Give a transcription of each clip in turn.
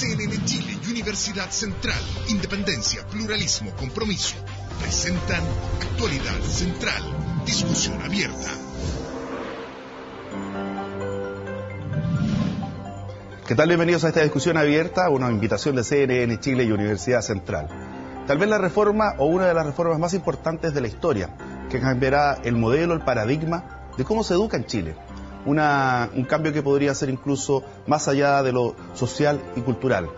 CNN Chile y Universidad Central, independencia, pluralismo, compromiso, presentan Actualidad Central, discusión abierta. ¿Qué tal? Bienvenidos a esta discusión abierta, una invitación de CNN Chile y Universidad Central. Tal vez la reforma o una de las reformas más importantes de la historia, que cambiará el modelo, el paradigma de cómo se educa en Chile. Un cambio que podría ser incluso más allá de lo social y cultural.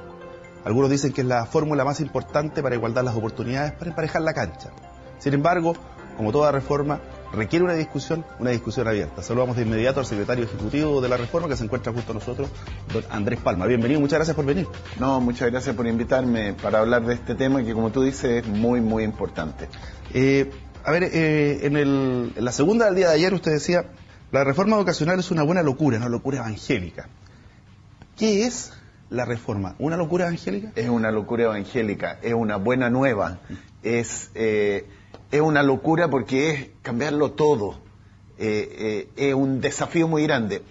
Algunos dicen que es la fórmula más importante para igualar las oportunidades, para emparejar la cancha. Sin embargo, como toda reforma, requiere una discusión abierta. Saludamos de inmediato al secretario ejecutivo de la reforma que se encuentra junto a nosotros, don Andrés Palma. Bienvenido, muchas gracias por venir. No, muchas gracias por invitarme para hablar de este tema que, como tú dices, es muy, muy importante. En la segunda del día de ayer usted decía, la reforma educacional es una buena locura, una locura evangélica. ¿Qué es la reforma? ¿Una locura evangélica? Es una locura evangélica, es una buena nueva, es una locura porque es cambiarlo todo, es un desafío muy grande.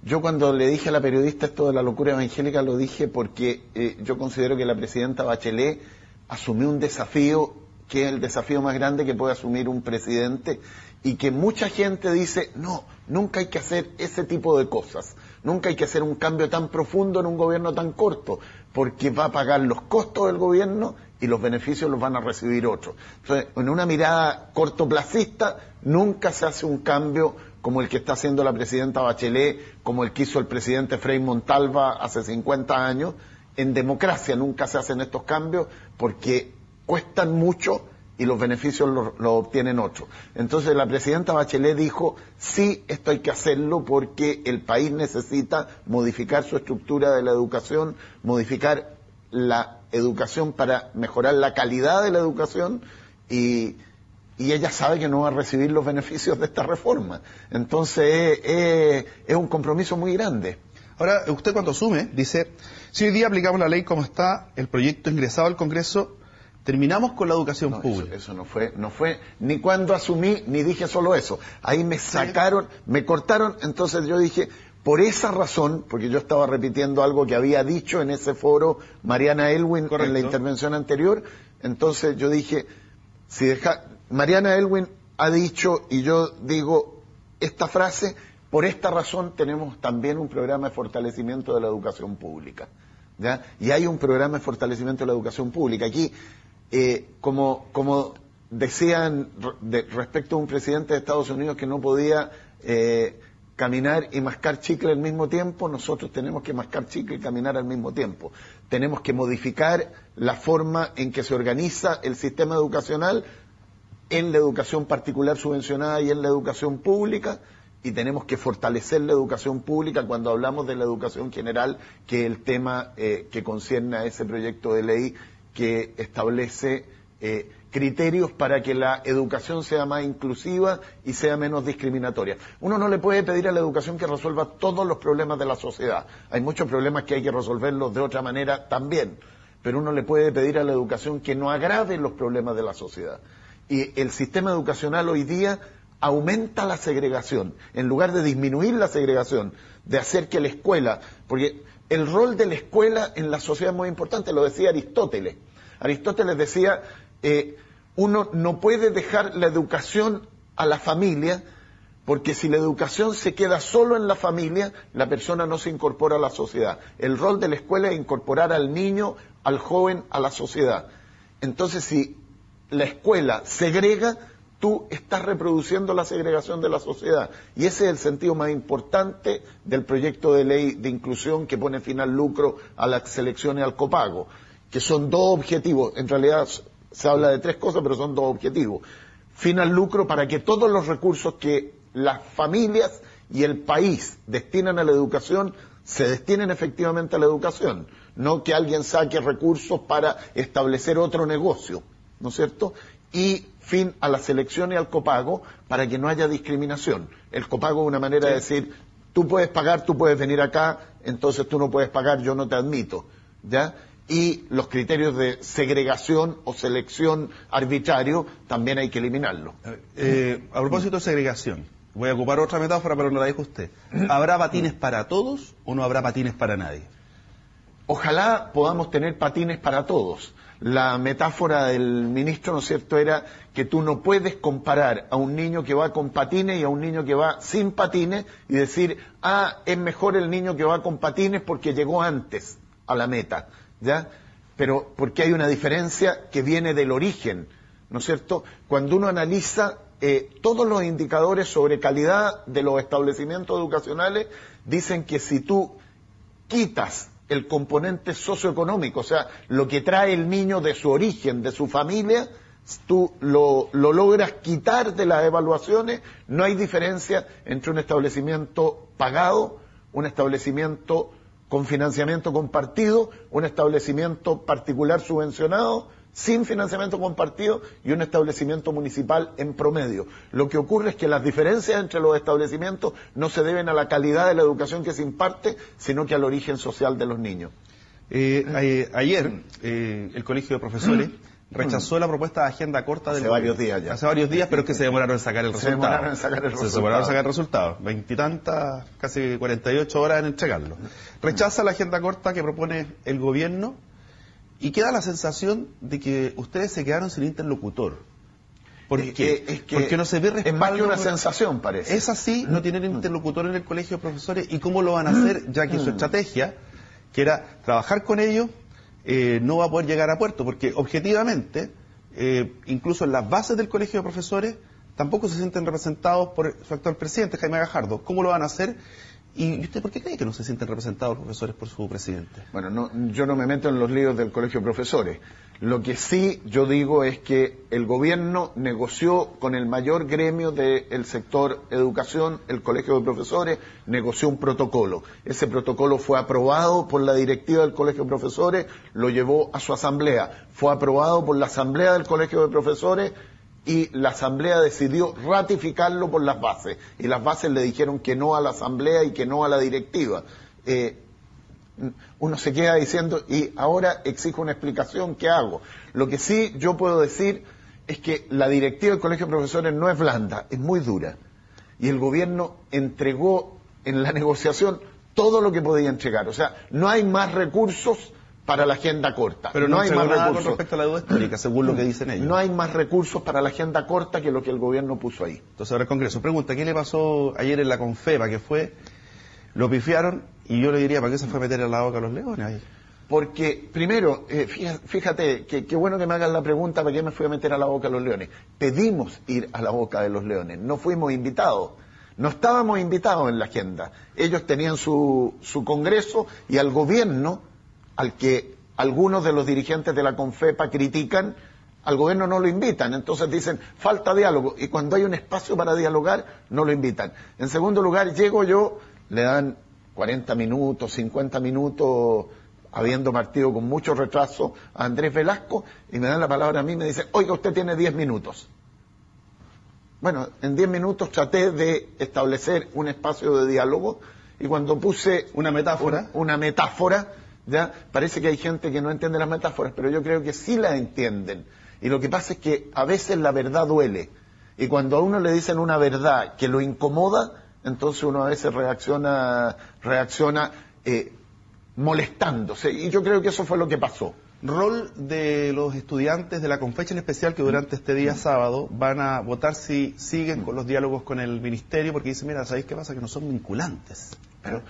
Yo cuando le dije a la periodista esto de la locura evangélica lo dije porque yo considero que la presidenta Bachelet asumió un desafío que es el desafío más grande que puede asumir un presidente y que mucha gente dice, no, nunca hay que hacer ese tipo de cosas, nunca hay que hacer un cambio tan profundo en un gobierno tan corto, porque va a pagar los costos del gobierno y los beneficios los van a recibir otros. Entonces, en una mirada cortoplacista, nunca se hace un cambio como el que está haciendo la presidenta Bachelet, como el que hizo el presidente Frei Montalva hace 50 años. En democracia nunca se hacen estos cambios porque cuestan mucho y los beneficios los obtienen otros. Entonces la presidenta Bachelet dijo, sí, esto hay que hacerlo porque el país necesita modificar su estructura de la educación, modificar la educación para mejorar la calidad de la educación y ella sabe que no va a recibir los beneficios de esta reforma. Entonces es un compromiso muy grande. Ahora, usted cuando asume, dice, si hoy día aplicamos la ley como está, el proyecto ingresado al Congreso, terminamos con la educación pública. Eso no fue ni cuando asumí, ni dije solo eso. Ahí me sacaron, me cortaron, entonces yo dije, por esa razón, porque yo estaba repitiendo algo que había dicho en ese foro Mariana Elwin en la intervención anterior, entonces yo dije, Mariana Elwin ha dicho, y yo digo esta frase, por esta razón tenemos también un programa de fortalecimiento de la educación pública, ¿ya? Y hay un programa de fortalecimiento de la educación pública. Aquí, como decían respecto a un presidente de Estados Unidos que no podía caminar y mascar chicle al mismo tiempo, nosotros tenemos que mascar chicle y caminar al mismo tiempo. Tenemos que modificar la forma en que se organiza el sistema educacional en la educación particular subvencionada y en la educación pública, y tenemos que fortalecer la educación pública cuando hablamos de la educación general, que es el tema que concierne a ese proyecto de ley que establece criterios para que la educación sea más inclusiva y sea menos discriminatoria. Uno no le puede pedir a la educación que resuelva todos los problemas de la sociedad. Hay muchos problemas que hay que resolverlos de otra manera también, pero uno le puede pedir a la educación que no agrave los problemas de la sociedad. Y el sistema educacional hoy día aumenta la segregación, en lugar de disminuir la segregación, de hacer que la escuela, porque el rol de la escuela en la sociedad es muy importante, lo decía Aristóteles. Aristóteles decía, uno no puede dejar la educación a la familia, porque si la educación se queda solo en la familia, la persona no se incorpora a la sociedad. El rol de la escuela es incorporar al niño, al joven, a la sociedad. Entonces, si la escuela segrega, tú estás reproduciendo la segregación de la sociedad. Y ese es el sentido más importante del proyecto de ley de inclusión que pone fin al lucro, a la selección y al copago, que son dos objetivos. En realidad se habla de tres cosas, pero son dos objetivos. Fin al lucro para que todos los recursos que las familias y el país destinan a la educación se destinen efectivamente a la educación, no que alguien saque recursos para establecer otro negocio, ¿no es cierto? Y fin a la selección y al copago para que no haya discriminación. El copago es una manera de decir, tú puedes pagar, tú puedes venir acá, entonces tú no puedes pagar, yo no te admito, ¿ya? Y los criterios de segregación o selección arbitrario también hay que eliminarlos. A propósito de segregación, voy a ocupar otra metáfora, pero no la dijo usted. ¿Habrá patines para todos o no habrá patines para nadie? Ojalá podamos tener patines para todos. La metáfora del ministro, ¿no es cierto?, era que tú no puedes comparar a un niño que va con patines y a un niño que va sin patines y decir, es mejor el niño que va con patines porque llegó antes a la meta, ¿ya? Pero porque hay una diferencia que viene del origen, ¿no es cierto? Cuando uno analiza todos los indicadores sobre calidad de los establecimientos educacionales, dicen que si tú quitas el componente socioeconómico, o sea, lo que trae el niño de su origen, de su familia, tú lo logras quitar de las evaluaciones, no hay diferencia entre un establecimiento pagado, un establecimiento con financiamiento compartido, un establecimiento particular subvencionado, sin financiamiento compartido, y un establecimiento municipal en promedio. Lo que ocurre es que las diferencias entre los establecimientos no se deben a la calidad de la educación que se imparte, sino que al origen social de los niños. Ayer, el Colegio de Profesores rechazó la propuesta de agenda corta del Hace varios días ya. Hace varios días, pero es que se demoraron en sacar el resultado. Se demoraron en sacar el resultado. Se demoraron en sacar el resultado. 20 y tantas, casi 48 horas en entregarlo. Rechaza la agenda corta que propone el gobierno y queda la sensación de que ustedes se quedaron sin interlocutor. ¿Por qué? Porque no se ve respaldo. Es más que una sensación, parece. Es así, no tienen interlocutor en el Colegio de Profesores. ¿Y cómo lo van a hacer? Ya que su estrategia, que era trabajar con ellos, no va a poder llegar a puerto, porque objetivamente, incluso en las bases del Colegio de Profesores, tampoco se sienten representados por su actual presidente, Jaime Gajardo. ¿Cómo lo van a hacer? ¿Y usted por qué cree que no se sienten representados los profesores por su presidente? Bueno, yo no me meto en los líos del Colegio de Profesores. Lo que sí yo digo es que el gobierno negoció con el mayor gremio del sector educación, el Colegio de Profesores, negoció un protocolo. Ese protocolo fue aprobado por la directiva del Colegio de Profesores, lo llevó a su asamblea. Fue aprobado por la asamblea del Colegio de Profesores y la asamblea decidió ratificarlo por las bases. Y las bases le dijeron que no a la asamblea y que no a la directiva. Uno se queda diciendo, y ahora exijo una explicación, ¿qué hago? Lo que sí yo puedo decir es que la directiva del Colegio de Profesores no es blanda, es muy dura. Y el gobierno entregó en la negociación todo lo que podía entregar. O sea, no hay más recursos para la agenda corta. Pero no hay más recursos con respecto a la deuda histórica, según lo que dicen ellos. No hay más recursos para la agenda corta que lo que el gobierno puso ahí. Entonces ahora el Congreso pregunta, ¿qué le pasó ayer en la Confepa? Que fue, lo pifiaron, y yo le diría, ¿para qué se fue a meter a la boca a los leones ahí? Porque, primero, fíjate, qué bueno que me hagan la pregunta, ¿para qué me fui a meter a la boca a los leones? Pedimos ir a la boca de los leones, no fuimos invitados. No estábamos invitados en la agenda. Ellos tenían su congreso y al gobierno, al que algunos de los dirigentes de la Confepa critican, al gobierno no lo invitan. Entonces dicen, falta diálogo. Y cuando hay un espacio para dialogar, no lo invitan. En segundo lugar, llego yo, le dan 40 minutos, 50 minutos, habiendo partido con mucho retraso a Andrés Velasco, y me dan la palabra a mí y me dicen, oiga, usted tiene 10 minutos. Bueno, en 10 minutos traté de establecer un espacio de diálogo, y cuando puse una metáfora, ya parece que hay gente que no entiende las metáforas, pero yo creo que sí las entienden. Y lo que pasa es que a veces la verdad duele. Y cuando a uno le dicen una verdad que lo incomoda, entonces uno a veces reacciona molestándose. Y yo creo que eso fue lo que pasó. Rol de los estudiantes de la Confecha en especial, que durante este día sábado van a votar si siguen con los diálogos con el ministerio, porque dicen, mira, ¿sabéis qué pasa? Que no son vinculantes. Pero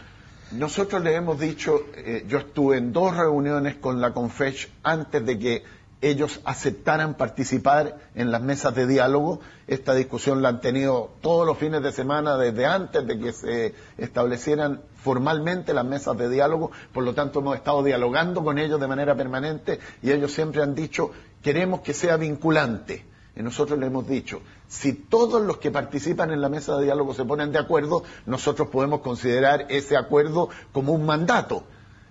nosotros le hemos dicho, yo estuve en 2 reuniones con la Confech antes de que ellos aceptaran participar en las mesas de diálogo. Esta discusión la han tenido todos los fines de semana desde antes de que se establecieran formalmente las mesas de diálogo. Por lo tanto, hemos estado dialogando con ellos de manera permanente y ellos siempre han dicho, queremos que sea vinculante. Y nosotros le hemos dicho, si todos los que participan en la mesa de diálogo se ponen de acuerdo, nosotros podemos considerar ese acuerdo como un mandato.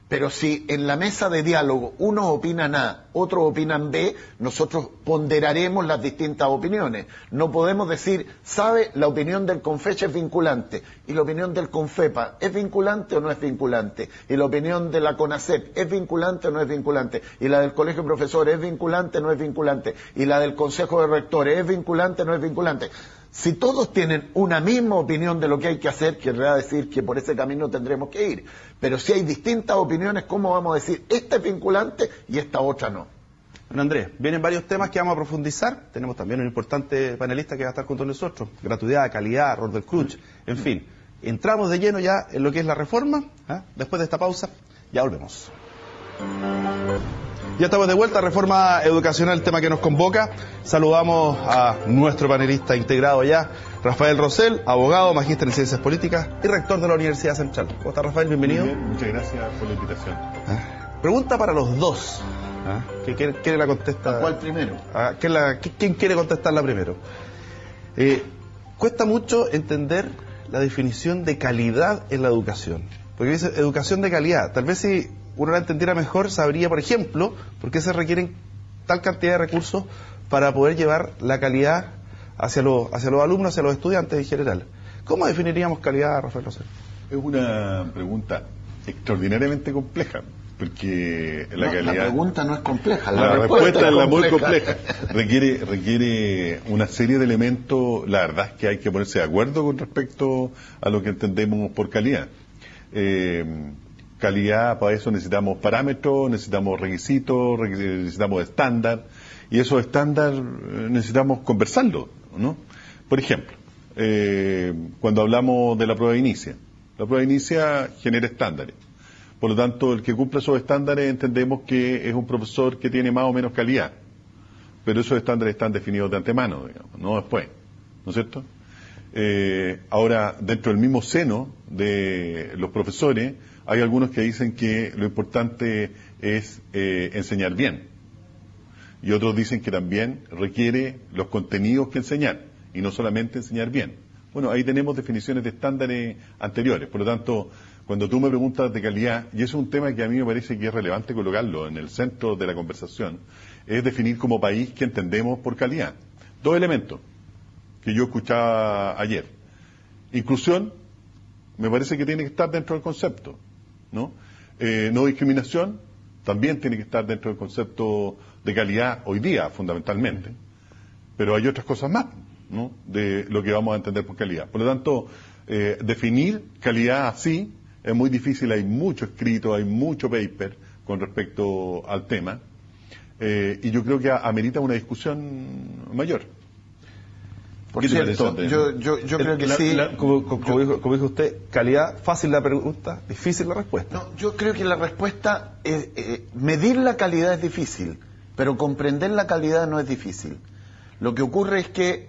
Pero si en la mesa de diálogo unos opinan A, otros opinan B, nosotros ponderaremos las distintas opiniones. No podemos decir, ¿sabe? La opinión del Confecha es vinculante. ¿Y la opinión del Confepa es vinculante o no es vinculante? ¿Y la opinión de la CONACEP es vinculante o no es vinculante? ¿Y la del Colegio de Profesores es vinculante o no es vinculante? ¿Y la del Consejo de Rectores es vinculante o no es vinculante? Si todos tienen una misma opinión de lo que hay que hacer, querrá decir que por ese camino tendremos que ir. Pero si hay distintas opiniones, ¿cómo vamos a decir esta es vinculante y esta otra no? Bueno, Andrés, vienen varios temas que vamos a profundizar. Tenemos también un importante panelista que va a estar junto a nosotros. Gratuidad, calidad, rol del crunch, en fin. Entramos de lleno ya en lo que es la reforma. Después de esta pausa, ya volvemos. Ya estamos de vuelta, reforma educacional, tema que nos convoca. Saludamos a nuestro panelista integrado ya, Rafael Rosell, abogado, magíster en Ciencias Políticas y rector de la Universidad Central. ¿Cómo está, Rafael? Bienvenido. Muy bien, muchas gracias por la invitación. Pregunta para los dos. ¿Quién la contesta? ¿A cuál primero? ¿Quién quiere contestarla primero? Cuesta mucho entender la definición de calidad en la educación. Porque dice educación de calidad. Tal vez si uno la entendiera mejor, sabría, por ejemplo, por qué se requieren tal cantidad de recursos para poder llevar la calidad hacia los alumnos, hacia los estudiantes en general. ¿Cómo definiríamos calidad, Rafael Rosell? Es una pregunta extraordinariamente compleja, porque la calidad... La pregunta no es compleja, la respuesta es la muy compleja. Requiere una serie de elementos. La verdad es que hay que ponerse de acuerdo con respecto a lo que entendemos por calidad. Calidad, para eso necesitamos parámetros, necesitamos requisitos, necesitamos estándar, y esos estándares necesitamos conversarlos, ¿no? Por ejemplo, cuando hablamos de la prueba inicia, la prueba inicia genera estándares. Por lo tanto, el que cumple esos estándares entendemos que es un profesor que tiene más o menos calidad, pero esos estándares están definidos de antemano, digamos, no después, ¿no es cierto? Ahora, dentro del mismo seno de los profesores, hay algunos que dicen que lo importante es enseñar bien. Y otros dicen que también requiere los contenidos que enseñar, y no solamente enseñar bien. Bueno, ahí tenemos definiciones de estándares anteriores. Por lo tanto, cuando tú me preguntas de calidad, y eso es un tema que a mí me parece que es relevante colocarlo en el centro de la conversación, es definir como país qué entendemos por calidad. Dos elementos que yo escuchaba ayer. Inclusión, me parece que tiene que estar dentro del concepto, ¿no? No discriminación, también tiene que estar dentro del concepto de calidad hoy día, fundamentalmente. Pero hay otras cosas más, ¿no?, de lo que vamos a entender por calidad. Por lo tanto, definir calidad así es muy difícil. Hay mucho escrito, hay mucho paper con respecto al tema, y yo creo que amerita una discusión mayor. Por cierto, yo creo que sí. Como dijo usted, calidad, fácil la pregunta, difícil la respuesta. No, yo creo que la respuesta es, medir la calidad es difícil, pero comprender la calidad no es difícil. Lo que ocurre es que,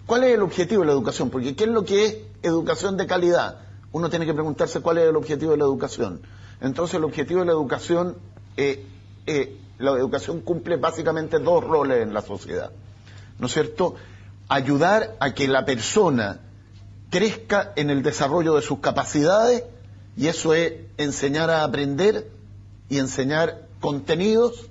¿cuál es el objetivo de la educación? Porque ¿qué es lo que es educación de calidad? Uno tiene que preguntarse cuál es el objetivo de la educación. Entonces, el objetivo de la educación cumple básicamente dos roles en la sociedad, ¿no es cierto? Ayudar a que la persona crezca en el desarrollo de sus capacidades, y eso es enseñar a aprender y enseñar contenidos,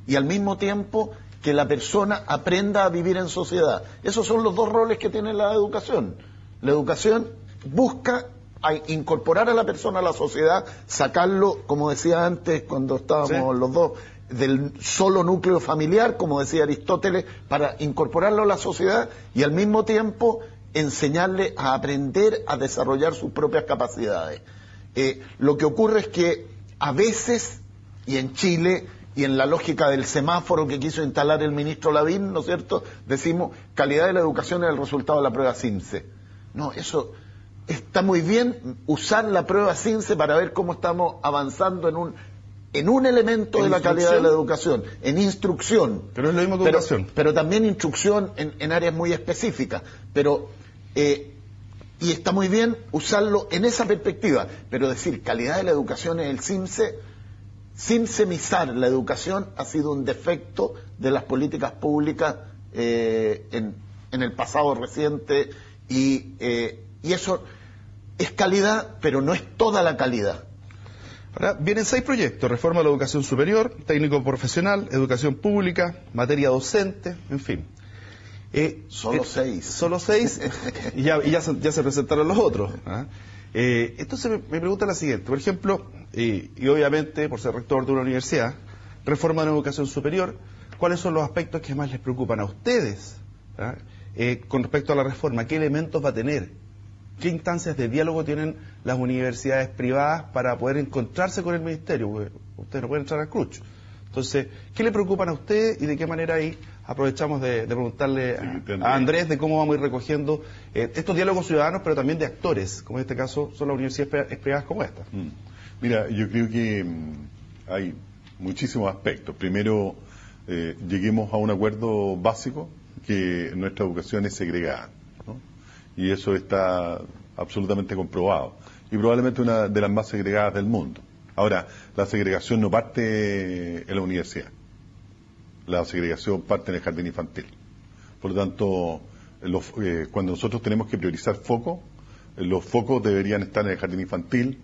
y al mismo tiempo que la persona aprenda a vivir en sociedad. Esos son los dos roles que tiene la educación. La educación busca incorporar a la persona a la sociedad, sacarlo, como decía antes cuando estábamos los dos, del solo núcleo familiar, como decía Aristóteles, para incorporarlo a la sociedad y al mismo tiempo enseñarle a aprender a desarrollar sus propias capacidades. Lo que ocurre es que a veces, y en Chile, y en la lógica del semáforo que quiso instalar el ministro Lavín, ¿no es cierto?, decimos calidad de la educación es el resultado de la prueba CINCE. No, eso está muy bien, usar la prueba CINCE para ver cómo estamos avanzando en un elemento de la calidad de la educación, en instrucción. Pero es lo mismo que educación. Pero también instrucción en áreas muy específicas. Y está muy bien usarlo en esa perspectiva. Pero decir calidad de la educación es el CINCE, CINCEmizar la educación ha sido un defecto de las políticas públicas en el pasado reciente, y eso es calidad, pero no es toda la calidad. Ahora, vienen 6 proyectos: reforma de la educación superior, técnico profesional, educación pública, materia docente, en fin. Solo 6. Solo 6, y ya se presentaron los otros. Entonces me pregunta la siguiente, por ejemplo, y obviamente por ser rector de una universidad, reforma de la educación superior, ¿cuáles son los aspectos que más les preocupan a ustedes con respecto a la reforma, ¿qué elementos va a tener? ¿Qué instancias de diálogo tienen las universidades privadas para poder encontrarse con el ministerio? Porque usted no puede entrar al crucho. Entonces, ¿qué le preocupan a usted y de qué manera ahí aprovechamos de preguntarle a Andrés de cómo vamos a ir recogiendo estos diálogos ciudadanos, pero también de actores, como en este caso son las universidades privadas como esta? Mira, yo creo que hay muchísimos aspectos. Primero, lleguemos a un acuerdo básico, que nuestra educación es segregada, ¿no? Y eso está absolutamente comprobado. Y probablemente una de las más segregadas del mundo. Ahora, la segregación no parte en la universidad. La segregación parte en el jardín infantil. Por lo tanto, cuando nosotros tenemos que priorizar focos, los focos deberían estar en el jardín infantil,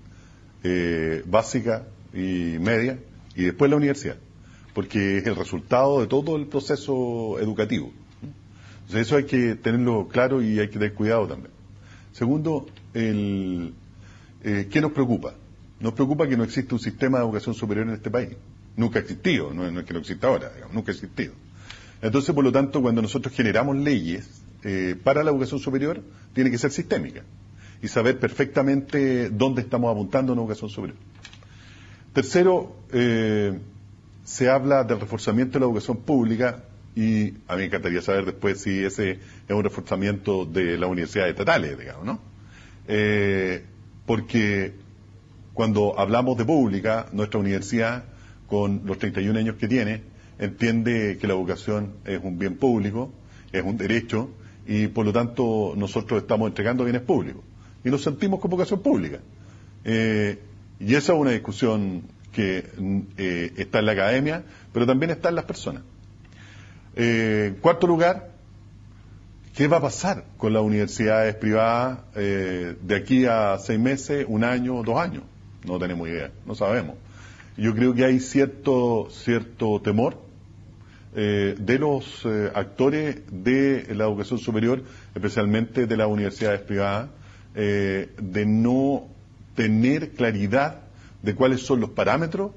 básica y media, y después la universidad, porque es el resultado de todo el proceso educativo. Entonces eso hay que tenerlo claro y hay que tener cuidado también. Segundo, ¿qué nos preocupa? Nos preocupa que no existe un sistema de educación superior en este país. Nunca ha existido, no es que no exista ahora, digamos, nunca ha existido. Entonces, por lo tanto, cuando nosotros generamos leyes para la educación superior, tiene que ser sistémica y saber perfectamente dónde estamos apuntando en la educación superior. Tercero, se habla del reforzamiento de la educación pública y a mí me encantaría saber después si ese es un reforzamiento de las universidades estatales, digamos, ¿no? Porque cuando hablamos de pública, nuestra universidad, con los 31 años que tiene, entiende que la educación es un bien público, es un derecho, y por lo tanto nosotros estamos entregando bienes públicos. Y nos sentimos con vocación pública. Y esa es una discusión que está en la academia, pero también está en las personas. Cuarto lugar, ¿qué va a pasar con las universidades privadas de aquí a 6 meses, 1 año, 2 años? No tenemos idea, no sabemos. Yo creo que hay cierto temor de los actores de la educación superior, especialmente de las universidades privadas, de no tener claridad de cuáles son los parámetros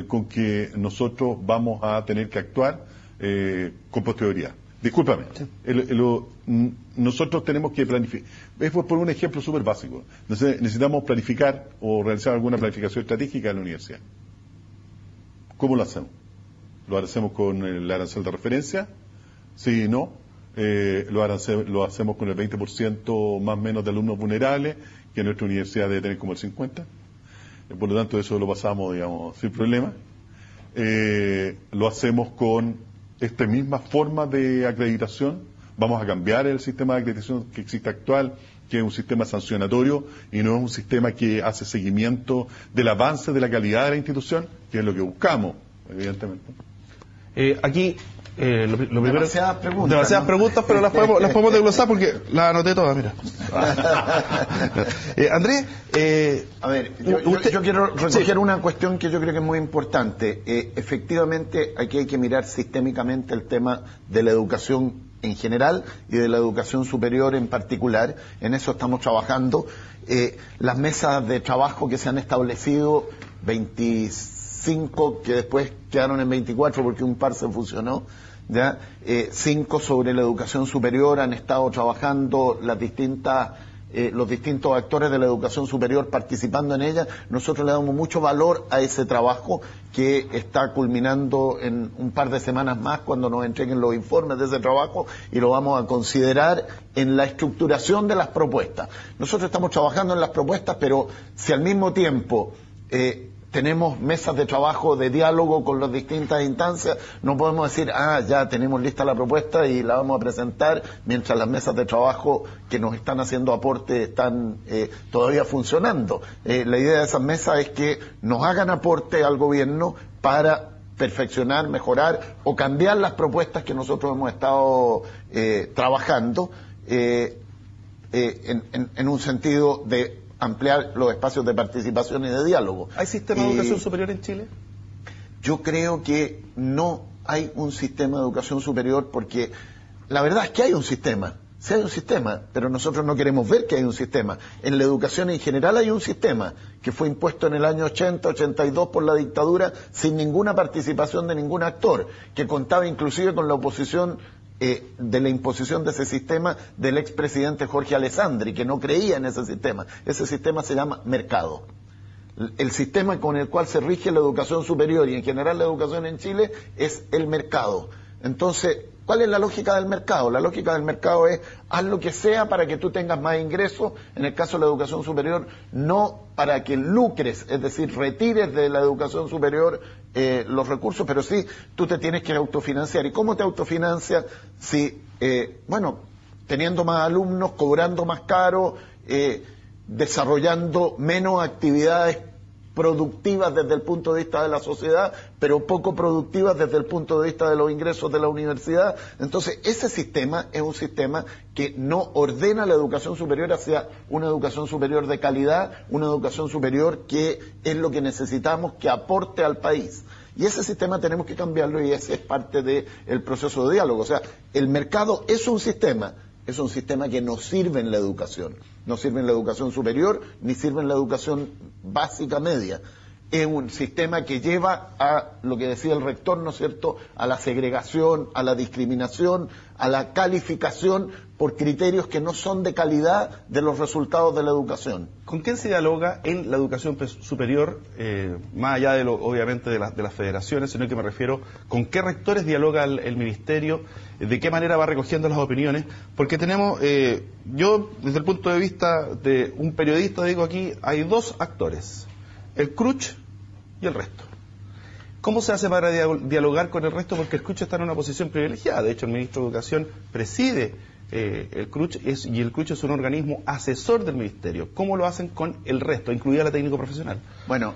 con que nosotros vamos a tener que actuar con posterioridad. Discúlpame, nosotros tenemos que planificar, es por un ejemplo súper básico, necesitamos planificar o realizar alguna planificación estratégica en la universidad. ¿Cómo lo hacemos? ¿Lo hacemos con el arancel de referencia? Sí, no. Lo hacemos con el 20% más o menos de alumnos vulnerables, que nuestra universidad debe tener como el 50%. Por lo tanto, eso lo pasamos, digamos, sin problema. Lo hacemos con esta misma forma de acreditación. Vamos a cambiar el sistema de acreditación que existe actual, que es un sistema sancionatorio y no es un sistema que hace seguimiento del avance de la calidad de la institución, que es lo que buscamos, evidentemente. Aquí, lo primero... Demasiadas preguntas, pero las podemos desglosar porque las anoté todas, mira. Andrés... a ver, yo quiero recoger una cuestión que yo creo que es muy importante. Efectivamente, aquí hay que mirar sistémicamente el tema de la educación en general y de la educación superior en particular. En eso estamos trabajando. Las mesas de trabajo que se han establecido, 25 que después quedaron en 24 porque un par se fusionó, ¿ya? 5 sobre la educación superior, han estado trabajando los distintos actores de la educación superior participando en ella. Nosotros le damos mucho valor a ese trabajo que está culminando en un par de semanas más cuando nos entreguen los informes de ese trabajo y lo vamos a considerar en la estructuración de las propuestas. Nosotros estamos trabajando en las propuestas, pero si al mismo tiempo tenemos mesas de trabajo, de diálogo con las distintas instancias, no podemos decir, ya tenemos lista la propuesta y la vamos a presentar, mientras las mesas de trabajo que nos están haciendo aporte están todavía funcionando. La idea de esas mesas es que nos hagan aporte al gobierno para perfeccionar, mejorar o cambiar las propuestas que nosotros hemos estado trabajando en un sentido de ampliar los espacios de participación y de diálogo. ¿Hay sistema de educación superior en Chile? Yo creo que no hay un sistema de educación superior porque la verdad es que hay un sistema. Sí hay un sistema, pero nosotros no queremos ver que hay un sistema. En la educación en general hay un sistema que fue impuesto en el año 80, 82 por la dictadura sin ninguna participación de ningún actor, que contaba inclusive con la oposición de la imposición de ese sistema del expresidente Jorge Alessandri, que no creía en ese sistema. Ese sistema se llama mercado. El sistema con el cual se rige la educación superior y en general la educación en Chile es el mercado. Entonces, ¿cuál es la lógica del mercado? La lógica del mercado es haz lo que sea para que tú tengas más ingresos, en el caso de la educación superior, no para que lucres, es decir, retires de la educación superior los recursos, pero sí tú te tienes que autofinanciar. ¿Y cómo te autofinancias? Si, teniendo más alumnos, cobrando más caro, desarrollando menos actividades productivas desde el punto de vista de la sociedad, pero poco productivas desde el punto de vista de los ingresos de la universidad. Entonces, ese sistema es un sistema que no ordena la educación superior hacia una educación superior de calidad, una educación superior que es lo que necesitamos que aporte al país. Y ese sistema tenemos que cambiarlo y ese es parte del proceso de diálogo. O sea, el mercado es un sistema que no sirve en la educación. No sirve en la educación superior, ni sirve en la educación básica media. Es un sistema que lleva a lo que decía el rector, ¿no es cierto?, a la segregación, a la discriminación, a la calificación por criterios que no son de calidad de los resultados de la educación. ¿Con quién se dialoga en la educación superior, más allá de obviamente de las federaciones, sino que me refiero con qué rectores dialoga el ministerio, de qué manera va recogiendo las opiniones? Porque tenemos, yo desde el punto de vista de un periodista digo aquí, hay dos actores, el CRUCH y el resto. ¿Cómo se hace para dialogar con el resto? Porque el CRUCH está en una posición privilegiada. De hecho, el ministro de Educación preside el CRUCH y el CRUCH es un organismo asesor del ministerio. ¿Cómo lo hacen con el resto, incluida la técnico profesional? Bueno,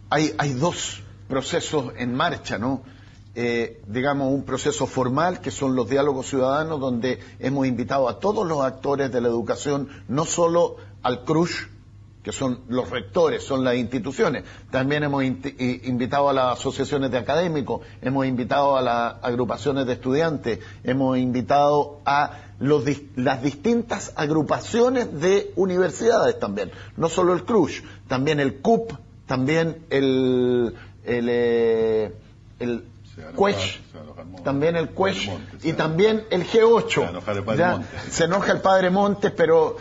hay dos procesos en marcha, ¿no? Digamos, un proceso formal, que son los diálogos ciudadanos, donde hemos invitado a todos los actores de la educación, no solo al CRUCH, que son los rectores, son las instituciones. También hemos invitado a las asociaciones de académicos, hemos invitado a las agrupaciones de estudiantes, hemos invitado a las distintas agrupaciones de universidades también. No solo el CRUCH, también el CUP, también el CUESH, también el CUESH y también el G8. Se enoja el padre Montes, pero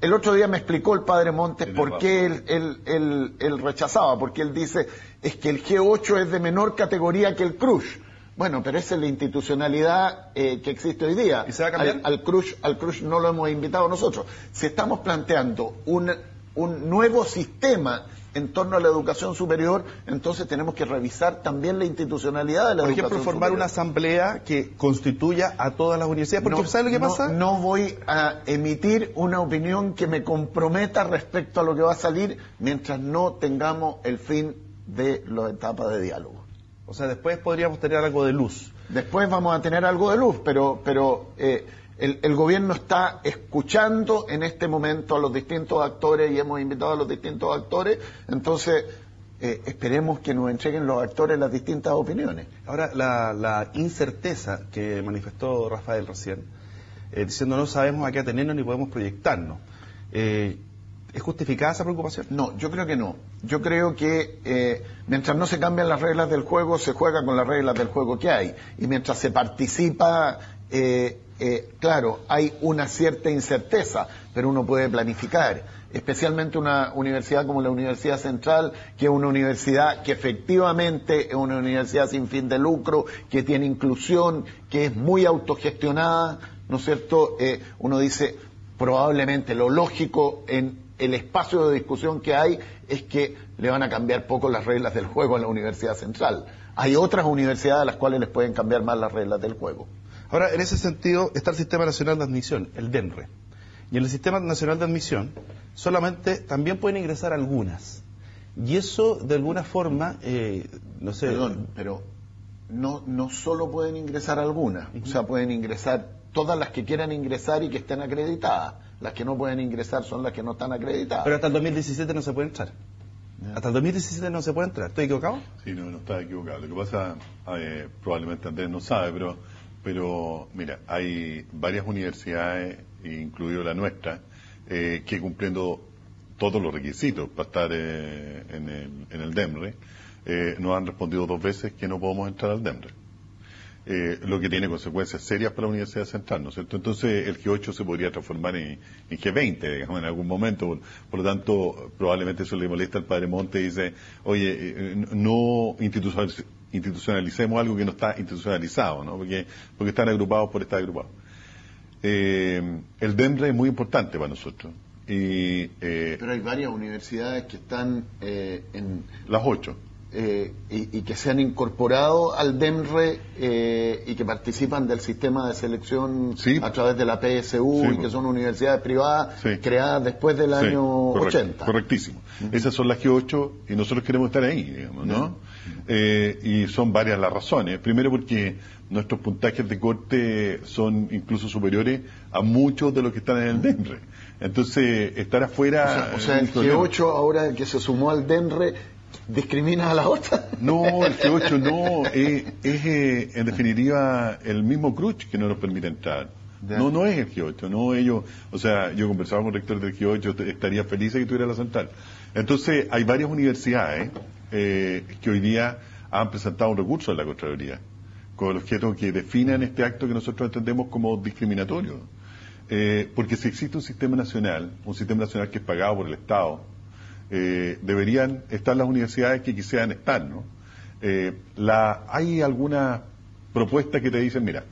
el otro día me explicó el padre Montes por qué él rechazaba, porque él dice es que el G8 es de menor categoría que el CRUCH. Bueno, pero esa es la institucionalidad que existe hoy día. ¿Y se va a cambiar? Al CRUCH no lo hemos invitado nosotros. Si estamos planteando un nuevo sistema en torno a la educación superior, entonces tenemos que revisar también la institucionalidad de la educación superior. Por ejemplo, formar una asamblea que constituya a todas las universidades, porque ¿sabe lo que pasa? No voy a emitir una opinión que me comprometa respecto a lo que va a salir mientras no tengamos el fin de las etapas de diálogo. O sea, después podríamos tener algo de luz. Después vamos a tener algo de luz, pero el gobierno está escuchando en este momento a los distintos actores y hemos invitado a los distintos actores, entonces esperemos que nos entreguen los actores las distintas opiniones. Ahora, la incerteza que manifestó Rafael recién, diciendo no sabemos a qué atenernos ni podemos proyectarnos, ¿es justificada esa preocupación? No, yo creo que no. Yo creo que mientras no se cambian las reglas del juego, se juega con las reglas del juego que hay. Y mientras se participa, claro, hay una cierta incerteza, pero uno puede planificar. Especialmente una universidad como la Universidad Central, que es una universidad que efectivamente es una universidad sin fin de lucro, que tiene inclusión, que es muy autogestionada, ¿no es cierto? Uno dice, probablemente lo lógico en el espacio de discusión que hay es que le van a cambiar poco las reglas del juego a la Universidad Central. Hay otras universidades a las cuales les pueden cambiar más las reglas del juego. Ahora, en ese sentido, está el Sistema Nacional de Admisión, el DENRE. Y en el Sistema Nacional de Admisión solamente también pueden ingresar algunas. Y eso, de alguna forma, no sé... Perdón, pero no solo pueden ingresar algunas. O sea, pueden ingresar todas las que quieran ingresar y que estén acreditadas. Las que no pueden ingresar son las que no están acreditadas. Pero hasta el 2017 no se puede entrar. Hasta el 2017 no se puede entrar. ¿Estoy equivocado? Sí, no está equivocado. Lo que pasa, probablemente Andrés no sabe, pero mira, hay varias universidades, incluido la nuestra, que cumpliendo todos los requisitos para estar en el DEMRE, nos han respondido 2 veces que no podemos entrar al DEMRE. lo que tiene consecuencias serias para la Universidad Central, ¿no es cierto? Entonces el G8 se podría transformar en G20, digamos, en algún momento. Por lo tanto, probablemente eso le molesta al padre Monte y dice, oye, no institucionalicemos algo que no está institucionalizado, ¿no? Porque están agrupados por estar agrupados. El DEMRE es muy importante para nosotros. Pero hay varias universidades que están en... Las 8. Y que se han incorporado al DEMRE y que participan del sistema de selección a través de la PSU y que son universidades privadas creadas después del año 80. Correctísimo. Esas son las G8 y nosotros queremos estar ahí, digamos, ¿no? Y son varias las razones. Primero porque nuestros puntajes de corte son incluso superiores a muchos de los que están en el DEMRE. Entonces, estar afuera... O sea el G8 ahora que se sumó al DEMRE ¿discrimina a la otra? No, el G8 no, es en definitiva el mismo CRUCH que no nos permite entrar. No es el G8, no ellos, o sea, yo conversaba con el rector del G8, estaría feliz de que tuviera la central. Entonces, hay varias universidades que hoy día han presentado un recurso en la Contraloría, con el objeto que definan este acto que nosotros entendemos como discriminatorio. Porque si existe un sistema nacional que es pagado por el Estado, deberían estar las universidades que quisieran estar, ¿no? Hay algunas propuestas que te dicen, mira,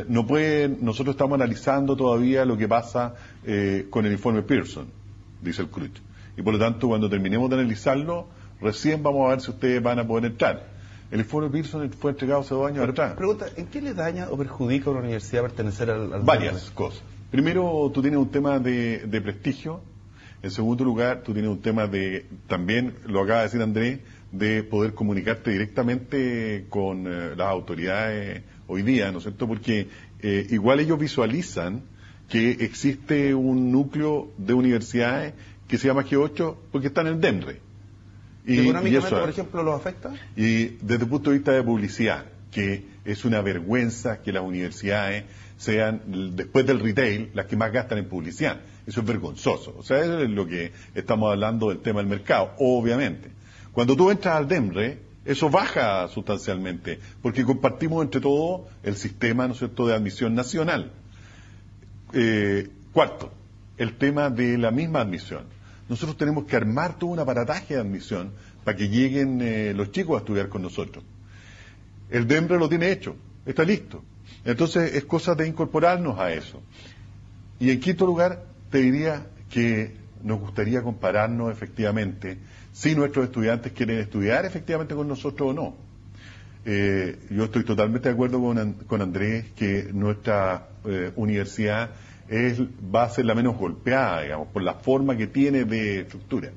nosotros estamos analizando todavía lo que pasa con el informe Pearson, dice el CRUCH, y por lo tanto cuando terminemos de analizarlo, recién vamos a ver si ustedes van a poder entrar. El informe Pearson fue entregado hace 2 años atrás. Pregunta, ¿en qué le daña o perjudica a una universidad pertenecer al Varias cosas. Primero, tú tienes un tema de prestigio. En segundo lugar, tú tienes un tema también, lo acaba de decir Andrés, de poder comunicarte directamente con las autoridades hoy día, ¿no es cierto? Porque igual ellos visualizan que existe un núcleo de universidades que se llama G8 porque está en el DEMRE. ¿Económicamente, por ejemplo, los afecta? Y desde el punto de vista de publicidad, que es una vergüenza que las universidades sean, después del retail, las que más gastan en publicidad. Eso es vergonzoso. O sea, eso es lo que estamos hablando del tema del mercado, obviamente. Cuando tú entras al DEMRE, eso baja sustancialmente, porque compartimos entre todos el sistema, ¿no es cierto?, de admisión nacional. Cuarto, el tema de la misma admisión. Nosotros tenemos que armar todo un aparataje de admisión para que lleguen los chicos a estudiar con nosotros. El DEMRE lo tiene hecho, está listo. Entonces es cosa de incorporarnos a eso. Y en quinto lugar, te diría que nos gustaría compararnos efectivamente si nuestros estudiantes quieren estudiar efectivamente con nosotros o no. Yo estoy totalmente de acuerdo con Andrés que nuestra universidad va a ser la menos golpeada, digamos, por la forma que tiene de estructura.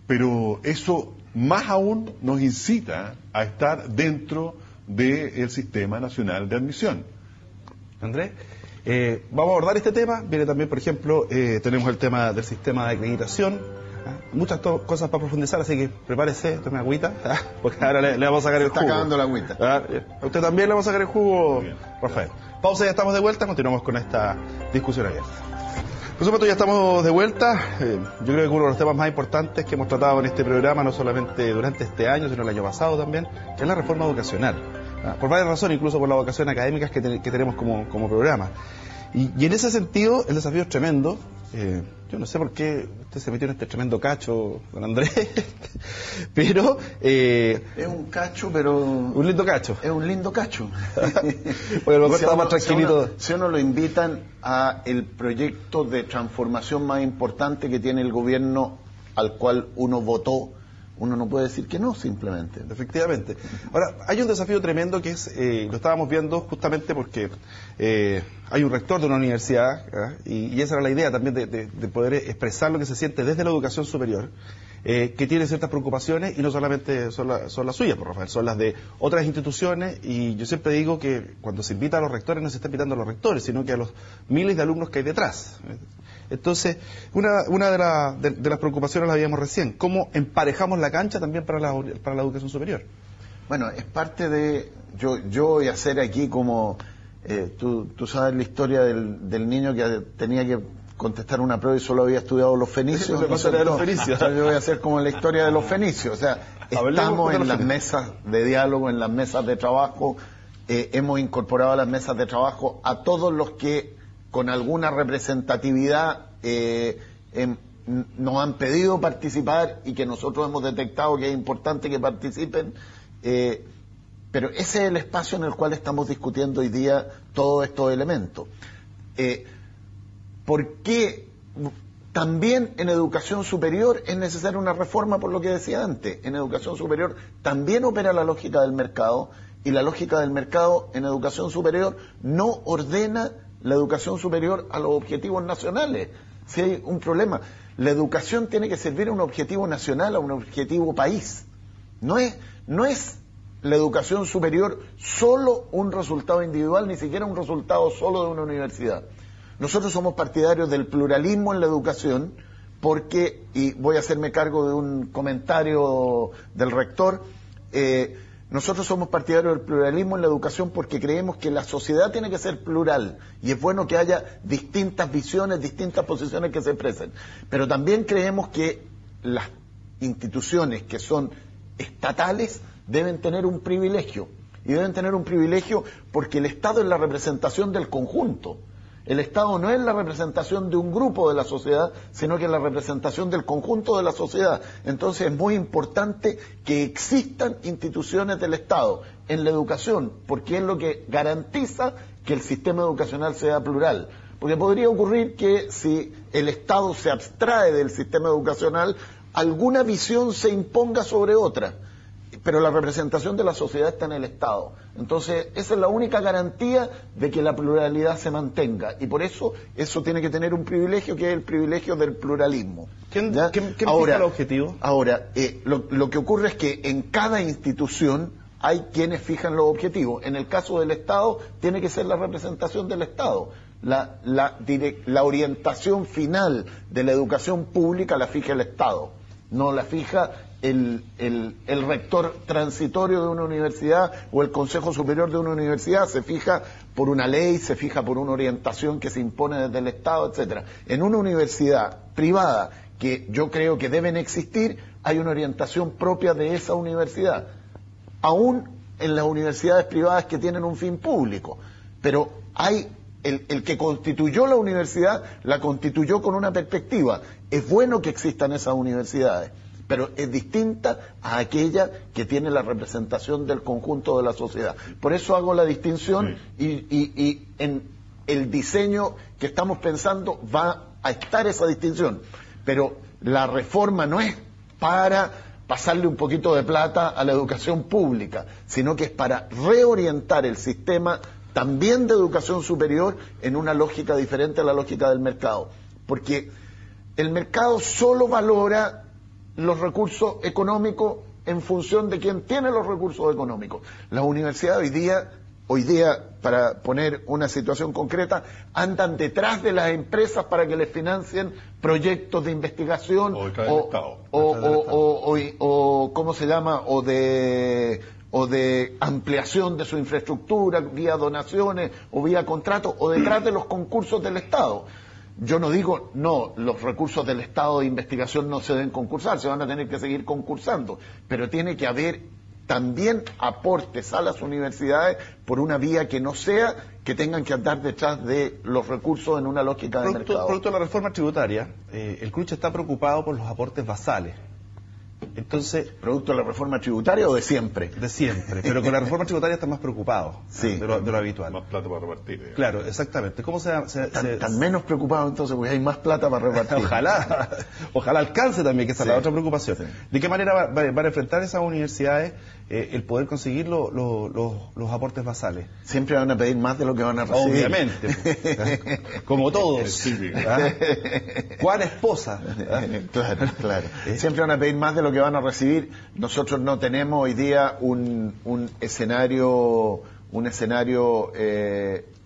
Pero eso más aún nos incita a estar dentro del Sistema Nacional de Admisión. Andrés, vamos a abordar este tema. Viene también, por ejemplo, tenemos el tema del sistema de acreditación. Muchas cosas para profundizar, así que prepárese, tome agüita, porque ahora le vamos a sacar el jugo. Está acabando la agüita. A usted también le vamos a sacar el jugo, Rafael. Pausa, ya estamos de vuelta, continuamos con esta discusión abierta. Por supuesto, ya estamos de vuelta. Yo creo que uno de los temas más importantes que hemos tratado en este programa, no solamente durante este año, sino el año pasado también, que es la reforma vocacional. Por varias razones, incluso por la vocación académica que tenemos como programa. Y en ese sentido, el desafío es tremendo. Yo no sé por qué usted se metió en este tremendo cacho, don Andrés, pero... es un cacho, pero... Un lindo cacho. Es un lindo cacho. Porque a lo mejor estaba más tranquilito. Si uno lo invitan a el proyecto de transformación más importante que tiene el gobierno al cual uno votó, uno no puede decir que no, simplemente. Efectivamente. Ahora, hay un desafío tremendo que es, lo estábamos viendo justamente porque hay un rector de una universidad, y esa era la idea también de poder expresar lo que se siente desde la educación superior, que tiene ciertas preocupaciones y no solamente son las suyas, por Rafael, son las de otras instituciones, y yo siempre digo que cuando se invita a los rectores no se está invitando a los rectores, sino que a los miles de alumnos que hay detrás. Entonces, una de las preocupaciones la habíamos recién, ¿cómo emparejamos la cancha también para la educación superior? Bueno, es parte de... Yo voy a hacer aquí como... tú sabes la historia del niño que tenía que contestar una prueba y solo había estudiado los fenicios. ¿no? De los fenicios. Yo voy a hacer como en la historia de los fenicios. O sea, estamos en las mesas de diálogo, en las mesas de trabajo. Hemos incorporado a las mesas de trabajo a todos los que con alguna representatividad nos han pedido participar y que nosotros hemos detectado que es importante que participen. Pero ese es el espacio en el cual estamos discutiendo hoy día todos estos elementos. ¿Por qué también en educación superior es necesaria una reforma? Por lo que decía antes, en educación superior también opera la lógica del mercado, y la lógica del mercado en educación superior no ordena la educación superior a los objetivos nacionales. Si hay un problema, la educación tiene que servir a un objetivo nacional, a un objetivo país. No es la educación superior solo un resultado individual, ni siquiera un resultado solo de una universidad. Nosotros somos partidarios del pluralismo en la educación porque, y voy a hacerme cargo de un comentario del rector, nosotros somos partidarios del pluralismo en la educación porque creemos que la sociedad tiene que ser plural y es bueno que haya distintas visiones, distintas posiciones que se expresen. Pero también creemos que las instituciones que son estatales deben tener un privilegio. Y deben tener un privilegio porque el Estado es la representación del conjunto. El Estado no es la representación de un grupo de la sociedad, sino que es la representación del conjunto de la sociedad. Entonces es muy importante que existan instituciones del Estado en la educación, porque es lo que garantiza que el sistema educacional sea plural. Porque podría ocurrir que si el Estado se abstrae del sistema educacional, alguna visión se imponga sobre otra. Pero la representación de la sociedad está en el Estado. Entonces, esa es la única garantía de que la pluralidad se mantenga. Y por eso tiene que tener un privilegio, que es el privilegio del pluralismo. ¿Quién fija el objetivo? Ahora, lo que ocurre es que en cada institución hay quienes fijan los objetivos. En el caso del Estado, tiene que ser la representación del Estado. La orientación final de la educación pública la fija el Estado. No la fija el rector transitorio de una universidad o el Consejo Superior de una universidad. Se fija por una ley, se fija por una orientación que se impone desde el Estado, etcétera. En una universidad privada, que yo creo que deben existir, hay una orientación propia de esa universidad, aún en las universidades privadas que tienen un fin público. Pero hay el que constituyó la universidad, la constituyó con una perspectiva. Es bueno que existan esas universidades, pero es distinta a aquella que tiene la representación del conjunto de la sociedad. Por eso hago la distinción, y en el diseño que estamos pensando va a estar esa distinción. Pero la reforma no es para pasarle un poquito de plata a la educación pública, sino que es para reorientar el sistema también de educación superior en una lógica diferente a la lógica del mercado. Porque el mercado solo valora los recursos económicos en función de quien tiene los recursos económicos. Las universidades hoy día, para poner una situación concreta, andan detrás de las empresas para que les financien proyectos de investigación ¿cómo se llama? O de ampliación de su infraestructura vía donaciones o vía contratos, o detrás de los concursos del Estado. Yo no digo, no, los recursos del Estado de investigación no se deben concursar, se van a tener que seguir concursando, pero tiene que haber también aportes a las universidades por una vía que no sea que tengan que andar detrás de los recursos en una lógica de mercado. Producto de la reforma tributaria, el CRUCH está preocupado por los aportes basales. Entonces, ¿producto de la reforma tributaria o de siempre? De siempre, pero con la reforma tributaria están más preocupados de lo habitual. Más plata para repartir. Digamos. Claro, exactamente. ¿Cómo están menos preocupados entonces porque hay más plata para repartir? Ojalá alcance también, que esa es la otra preocupación. Sí. ¿De qué manera van a enfrentar esas universidades el poder conseguir los aportes basales? Siempre van a pedir más de lo que van a recibir. Obviamente. Como todos. ¿Cuál esposa? Claro. Siempre van a pedir más de lo que van a recibir. Nosotros no tenemos hoy día un escenario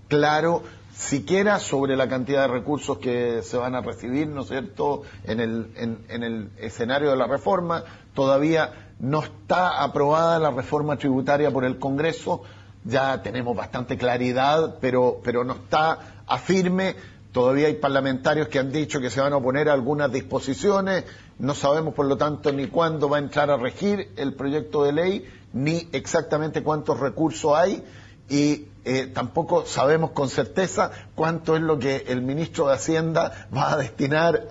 claro, siquiera sobre la cantidad de recursos que se van a recibir, ¿no es cierto?, en el escenario de la reforma. Todavía no está aprobada la reforma tributaria por el Congreso. Ya tenemos bastante claridad, pero no está a firme. todavía hay parlamentarios que han dicho que se van a oponer a algunas disposiciones, no sabemos por lo tanto ni cuándo va a entrar a regir el proyecto de ley, ni exactamente cuántos recursos hay, y tampoco sabemos con certeza cuánto es lo que el ministro de Hacienda va a destinar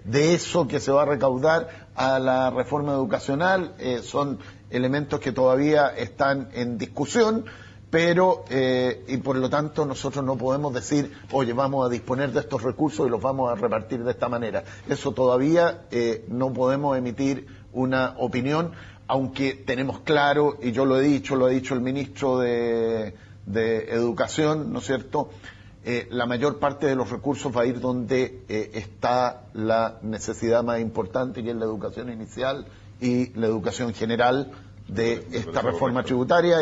de eso que se va a recaudar a la reforma educacional. Son elementos que todavía están en discusión, pero y por lo tanto nosotros no podemos decir, oye, vamos a disponer de estos recursos y los vamos a repartir de esta manera. Eso todavía no podemos emitir una opinión, aunque tenemos claro, y yo lo he dicho el ministro de Educación, ¿no es cierto?, la mayor parte de los recursos va a ir donde está la necesidad más importante, que es la educación inicial y la educación general de esta reforma tributaria,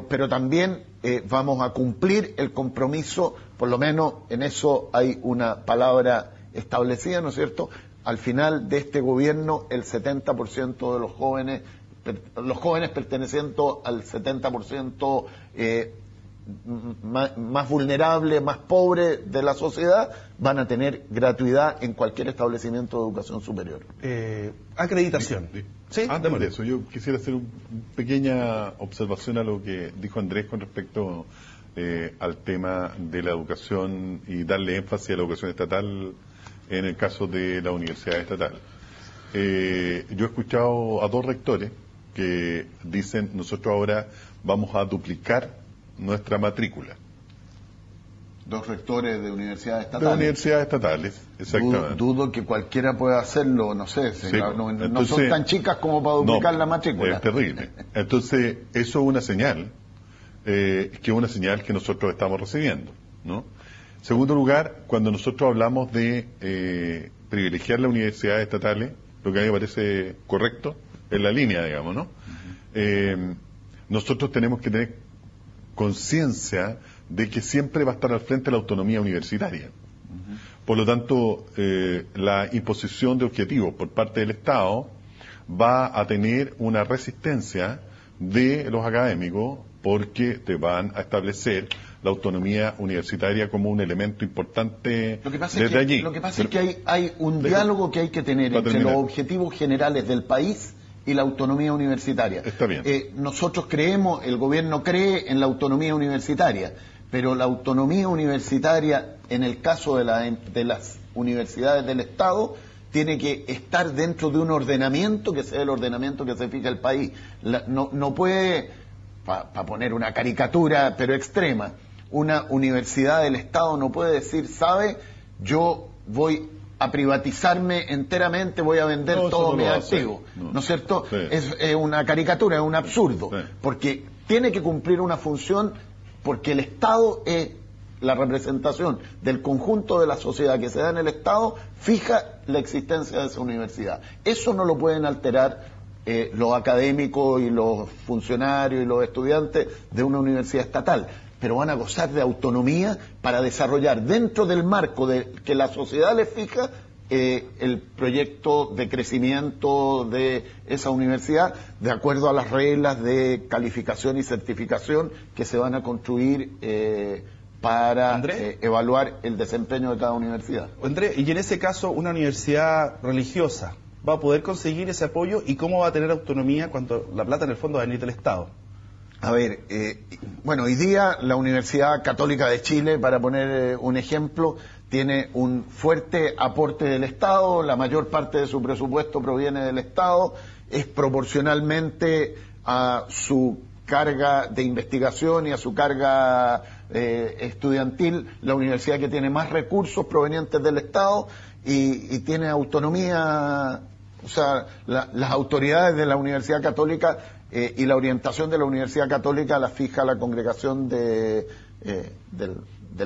pero también vamos a cumplir el compromiso, por lo menos en eso hay una palabra establecida, ¿no es cierto? Al final de este gobierno, el 70% de los jóvenes perteneciendo al 70% más vulnerable, más pobre de la sociedad, van a tener gratuidad en cualquier establecimiento de educación superior. Acreditación. ¿Sí? Antes de eso, yo quisiera hacer una pequeña observación a lo que dijo Andrés con respecto al tema de la educación y darle énfasis a la educación estatal en el caso de la universidad estatal. Yo he escuchado a dos rectores que dicen, nosotros ahora vamos a duplicar nuestra matrícula. Dos rectores de universidades estatales. De universidades estatales, exactamente. Dudo que cualquiera pueda hacerlo, no sé, sí, no son tan chicas como para duplicar la matrícula. Es terrible. Entonces, eso es una señal, que es una señal que nosotros estamos recibiendo, ¿no? Segundo lugar, cuando nosotros hablamos de privilegiar las universidades estatales, lo que a mí me parece correcto, es la línea, digamos, ¿no? Nosotros tenemos que tener conciencia de que siempre va a estar al frente la autonomía universitaria. Por lo tanto, la imposición de objetivos por parte del Estado va a tener una resistencia de los académicos, porque te van a establecer la autonomía universitaria como un elemento importante desde allí. Lo que pasa es que hay un diálogo que hay que tener entre los objetivos generales del país y la autonomía universitaria. Está bien. Nosotros creemos, el gobierno cree en la autonomía universitaria, pero la autonomía universitaria, en el caso de las universidades del Estado, tiene que estar dentro de un ordenamiento que sea el ordenamiento que se fija el país. No puede, para poner una caricatura, pero extrema, una universidad del Estado no puede decir, ¿sabe? Yo voy a privatizarme enteramente, voy a vender todos mis activos. ¿No es cierto? Sí. Es una caricatura, es un absurdo. Sí. Porque tiene que cumplir una función, porque el Estado es la representación del conjunto de la sociedad que se da en el Estado, fija la existencia de esa universidad. Eso no lo pueden alterar los académicos y los funcionarios y los estudiantes de una universidad estatal, pero van a gozar de autonomía para desarrollar dentro del marco que la sociedad les fija el proyecto de crecimiento de esa universidad de acuerdo a las reglas de calificación y certificación que se van a construir para evaluar el desempeño de cada universidad. Andrés, y en ese caso, una universidad religiosa va a poder conseguir ese apoyo, y cómo va a tener autonomía cuando la plata en el fondo va a venir del Estado. A ver, bueno, hoy día la Universidad Católica de Chile, para poner un ejemplo, tiene un fuerte aporte del Estado, la mayor parte de su presupuesto proviene del Estado, es proporcionalmente a su carga de investigación y a su carga estudiantil, la universidad que tiene más recursos provenientes del Estado y tiene autonomía. O sea, las autoridades de la Universidad Católica y la orientación de la Universidad Católica la fija la congregación del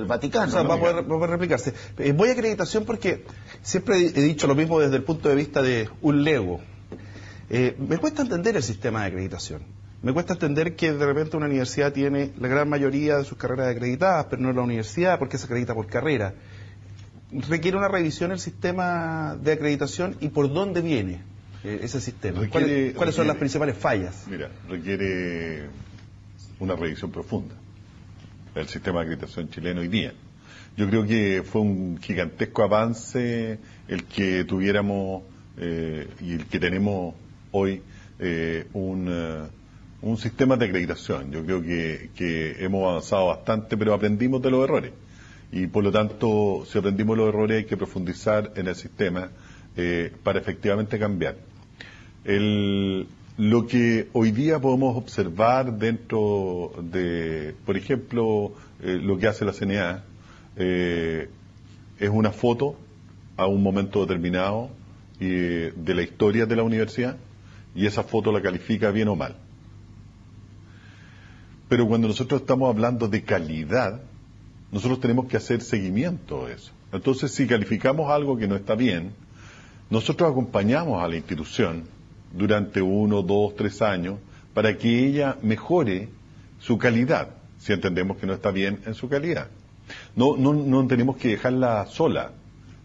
Vaticano. O sea, ¿no? va a poder replicarse. Voy a acreditación porque siempre he dicho lo mismo desde el punto de vista de un lego. Me cuesta entender el sistema de acreditación. Me cuesta entender que de repente una universidad tiene la gran mayoría de sus carreras acreditadas, pero no la universidad, porque se acredita por carrera. Requiere una revisión el sistema de acreditación, y por dónde viene ese sistema. ¿Cuáles son las principales fallas? Mira, requiere una revisión profunda. el sistema de acreditación chileno hoy día. Yo creo que fue un gigantesco avance el que tuviéramos y el que tenemos hoy un sistema de acreditación. Yo creo que hemos avanzado bastante, pero aprendimos de los errores. Y por lo tanto, si aprendimos los errores, hay que profundizar en el sistema para efectivamente cambiar. Lo que hoy día podemos observar dentro de, por ejemplo, lo que hace la CNA, es una foto a un momento determinado de la historia de la universidad, y esa foto la califica bien o mal. Pero cuando nosotros estamos hablando de calidad, nosotros tenemos que hacer seguimiento de eso. Entonces, si calificamos algo que no está bien, nosotros acompañamos a la institución durante 1, 2, 3 años para que ella mejore su calidad, si entendemos que no está bien en su calidad. No tenemos que dejarla sola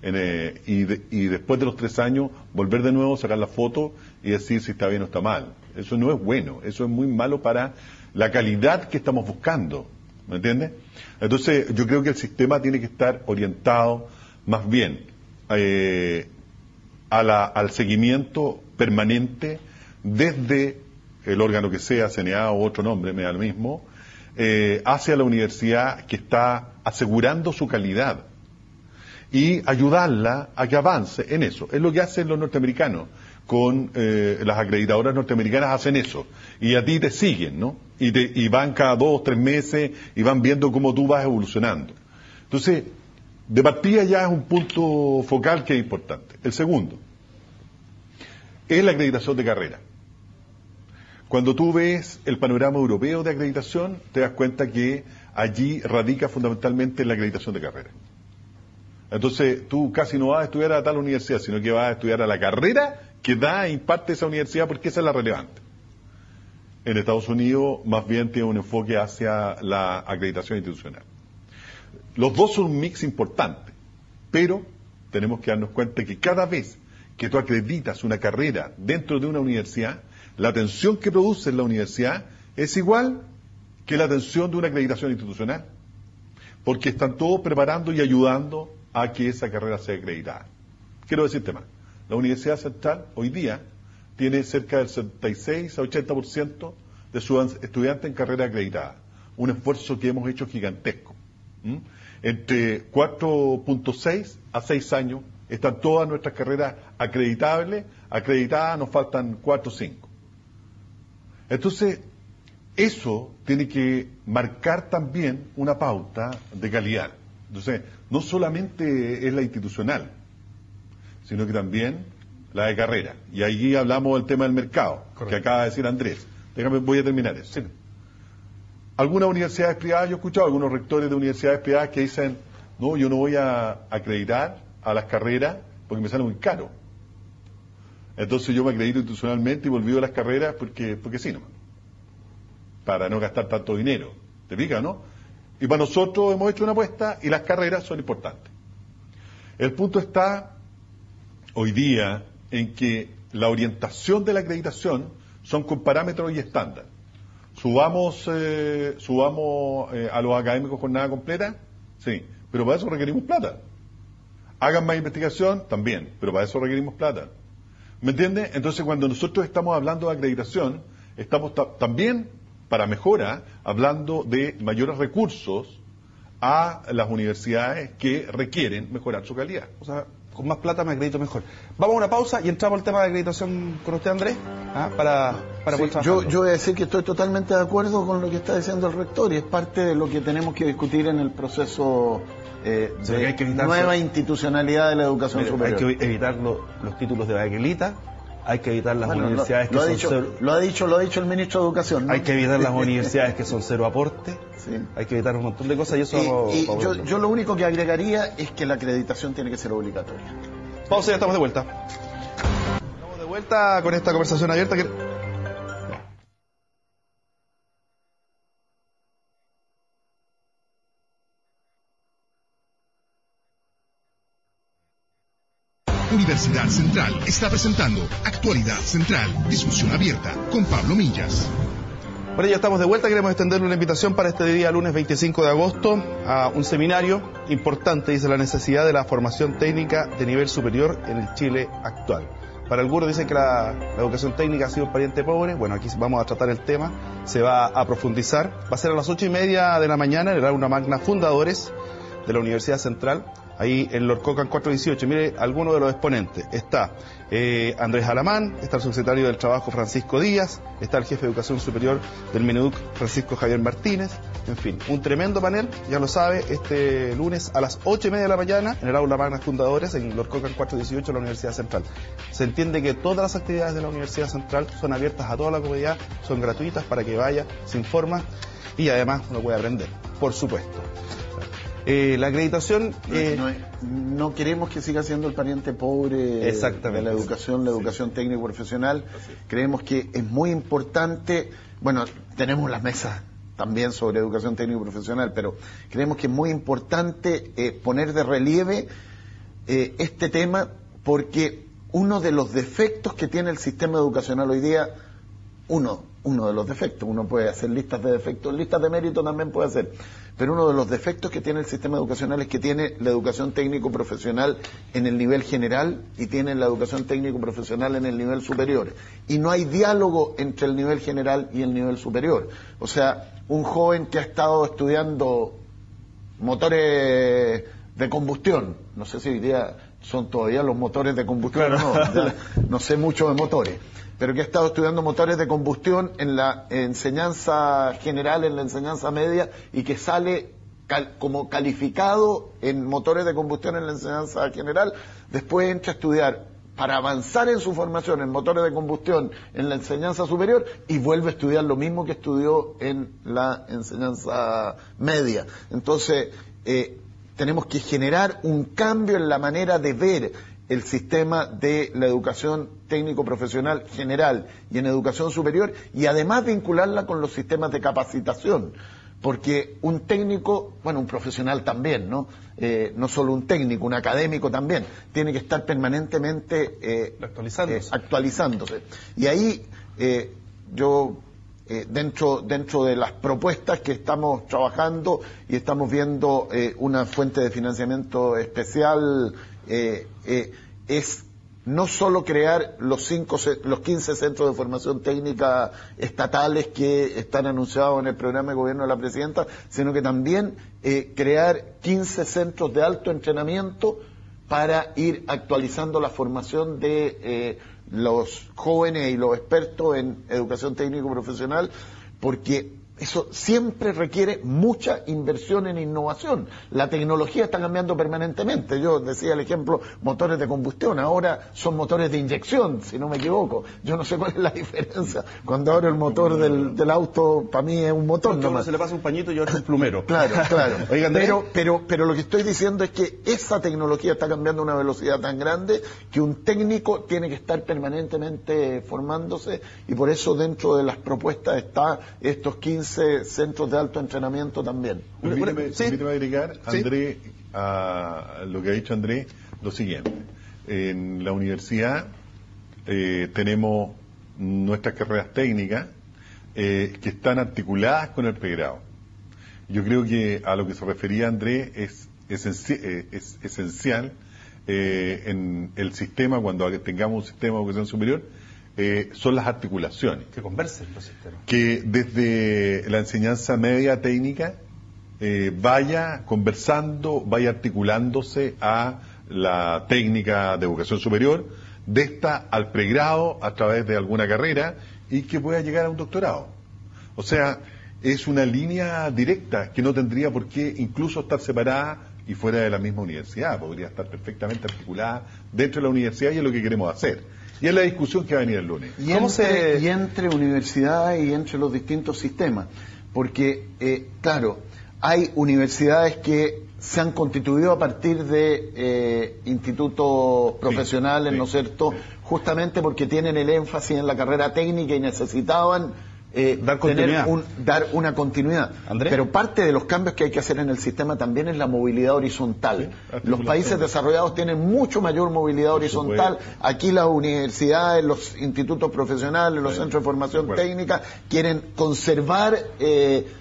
y después de los 3 años volver de nuevo, sacar la foto y decir si está bien o está mal. Eso no es bueno, eso es muy malo para la calidad que estamos buscando, ¿me entiendes? Entonces yo creo que el sistema tiene que estar orientado más bien al seguimiento permanente desde el órgano que sea, CNA o otro nombre, me da lo mismo, hacia la universidad que está asegurando su calidad y ayudarla a que avance en eso. Es lo que hacen los norteamericanos. Con las acreditadoras norteamericanas hacen eso. Y a ti te siguen, ¿no? Y van cada 2, 3 meses y van viendo cómo tú vas evolucionando. Entonces, de partida ya es un punto focal que es importante. El segundo es la acreditación de carrera. Cuando tú ves el panorama europeo de acreditación, te das cuenta que allí radica fundamentalmente la acreditación de carrera. Entonces, tú casi no vas a estudiar a tal universidad, sino que vas a estudiar a la carrera que da e imparte esa universidad, porque esa es la relevante. En Estados Unidos, más bien tiene un enfoque hacia la acreditación institucional. Los dos son un mix importante, pero tenemos que darnos cuenta que cada vez que tú acreditas una carrera dentro de una universidad, la atención que produce en la universidad es igual que la atención de una acreditación institucional, porque están todos preparando y ayudando a que esa carrera sea acreditada. Quiero decirte más, la Universidad Central hoy día tiene cerca del 76 a 80% de sus estudiantes en carrera acreditada, un esfuerzo que hemos hecho gigantesco. Entre 4.6 a 6 años están todas nuestras carreras acreditadas, nos faltan 4 o 5. Entonces, eso tiene que marcar también una pauta de calidad. Entonces, no solamente es la institucional, sino que también la de carrera. Y ahí hablamos del tema del mercado, correcto, que acaba de decir Andrés. Voy a terminar eso. Sí. Algunas universidades privadas, yo he escuchado a algunos rectores de universidades privadas que dicen, no, yo no voy a acreditar a las carreras porque me sale muy caro. Entonces yo me acredito institucionalmente y me olvido las carreras porque sí, nomás, para no gastar tanto dinero. ¿Te fijas, no? Y para nosotros hemos hecho una apuesta y las carreras son importantes. El punto está hoy día en que la orientación de la acreditación son con parámetros y estándar. Subamos a los académicos jornada completa, sí, pero para eso requerimos plata. Hagan más investigación, también, pero para eso requerimos plata. ¿Me entiendes? Entonces, cuando nosotros estamos hablando de acreditación, estamos también, para mejora, hablando de mayores recursos a las universidades que requieren mejorar su calidad. O sea, con más plata me acredito mejor. Vamos a una pausa y entramos al tema de acreditación con usted, Andrés, para sí, yo voy a decir que estoy totalmente de acuerdo con lo que está diciendo el rector y es parte de lo que tenemos que discutir en el proceso de nueva institucionalidad de la educación superior. Hay que evitar los títulos de baquelita. Hay que evitar las universidades que son cero... Lo ha dicho el ministro de Educación, ¿no? Hay que evitar las universidades que son cero aporte. Sí. Hay que evitar un montón de cosas y eso... yo lo único que agregaría es que la acreditación tiene que ser obligatoria. Pausa y ya estamos de vuelta. Estamos de vuelta con esta conversación abierta que... Universidad Central está presentando Actualidad Central, discusión abierta con Pablo Millas. Bueno, ya estamos de vuelta. Queremos extenderle una invitación para este día, lunes 25 de agosto, a un seminario importante, dice la necesidad de la formación técnica de nivel superior en el Chile actual. Para algunos dicen que la educación técnica ha sido un pariente pobre. Bueno, aquí vamos a tratar el tema, se va a profundizar. Va a ser a las 8:30 de la mañana en el aula magna Fundadores de la Universidad Central, ahí en Lorcocan 418. Mire, algunos de los exponentes. Está Andrés Alamán, está el subsecretario del Trabajo Francisco Díaz, está el jefe de Educación Superior del Mineduc Francisco Javier Martínez. En fin, un tremendo panel, ya lo sabe, este lunes a las 8:30 de la mañana en el aula magna Fundadores en Lorcocan 418 de la Universidad Central. Se entiende que todas las actividades de la Universidad Central son abiertas a toda la comunidad, son gratuitas para que vaya, se informa y además uno puede aprender, por supuesto. La acreditación... no queremos que siga siendo el pariente pobre de la educación técnico profesional. Creemos que es muy importante, bueno, tenemos las mesas también sobre educación técnico profesional, pero creemos que es muy importante poner de relieve este tema, porque uno de los defectos que tiene el sistema educacional hoy día, uno de los defectos, uno puede hacer listas de defectos, listas de mérito también puede hacer, pero uno de los defectos que tiene el sistema educacional es que tiene la educación técnico profesional en el nivel general y tiene la educación técnico profesional en el nivel superior, y no hay diálogo entre el nivel general y el nivel superior. O sea, un joven que ha estado estudiando motores de combustión, no sé si hoy día son todavía los motores de combustión, claro. No sé mucho de motores, pero que ha estado estudiando motores de combustión en la enseñanza general, en la enseñanza media, y que sale como calificado en motores de combustión en la enseñanza general, después entra a estudiar para avanzar en su formación en motores de combustión en la enseñanza superior y vuelve a estudiar lo mismo que estudió en la enseñanza media. Entonces, tenemos que generar un cambio en la manera de ver el sistema de la educación técnico-profesional general y en educación superior, y además vincularla con los sistemas de capacitación, porque un técnico, bueno, un profesional también, ¿no? No solo un técnico, un académico también, tiene que estar permanentemente actualizándose. Y ahí yo... dentro de las propuestas que estamos trabajando y estamos viendo una fuente de financiamiento especial es no solo crear los 15 centros de formación técnica estatales que están anunciados en el programa de gobierno de la presidenta, sino que también crear 15 centros de alto entrenamiento para ir actualizando la formación de los jóvenes y los expertos en educación técnico profesional, porque eso siempre requiere mucha inversión en innovación. La tecnología está cambiando permanentemente. Yo decía el ejemplo, motores de combustión, ahora son motores de inyección, si no me equivoco. Yo no sé cuál es la diferencia. Cuando ahora el motor del auto, para mí es un motor. Uno se le pasa un pañito y otro un plumero. Claro. Oigan, pero lo que estoy diciendo es que esa tecnología está cambiando a una velocidad tan grande que un técnico tiene que estar permanentemente formándose, y por eso dentro de las propuestas está estos 15 centros de alto entrenamiento también. Permíteme agregar, André, a lo que ha dicho Andrés, lo siguiente. En la universidad tenemos nuestras carreras técnicas que están articuladas con el pregrado. Yo creo que a lo que se refería Andrés es esencial en el sistema, cuando tengamos un sistema de educación superior, son las articulaciones. Que conversen los sistemas. Que desde la enseñanza media técnica vaya conversando, vaya articulándose a la técnica de educación superior, de esta al pregrado a través de alguna carrera, y que pueda llegar a un doctorado. O sea, es una línea directa que no tendría por qué incluso estar separada y fuera de la misma universidad. Podría estar perfectamente articulada dentro de la universidad, y es lo que queremos hacer. Y es la discusión que va a venir el lunes. Y entre universidades y entre los distintos sistemas. Porque, claro, hay universidades que se han constituido a partir de institutos profesionales, ¿no es cierto? Justamente porque tienen el énfasis en la carrera técnica y necesitaban dar una continuidad. ¿Andrés? Pero parte de los cambios que hay que hacer en el sistema también es la movilidad horizontal. Sí, los países desarrollados tienen mucho mayor movilidad horizontal. Aquí las universidades, los institutos profesionales, los centros de formación técnica quieren conservar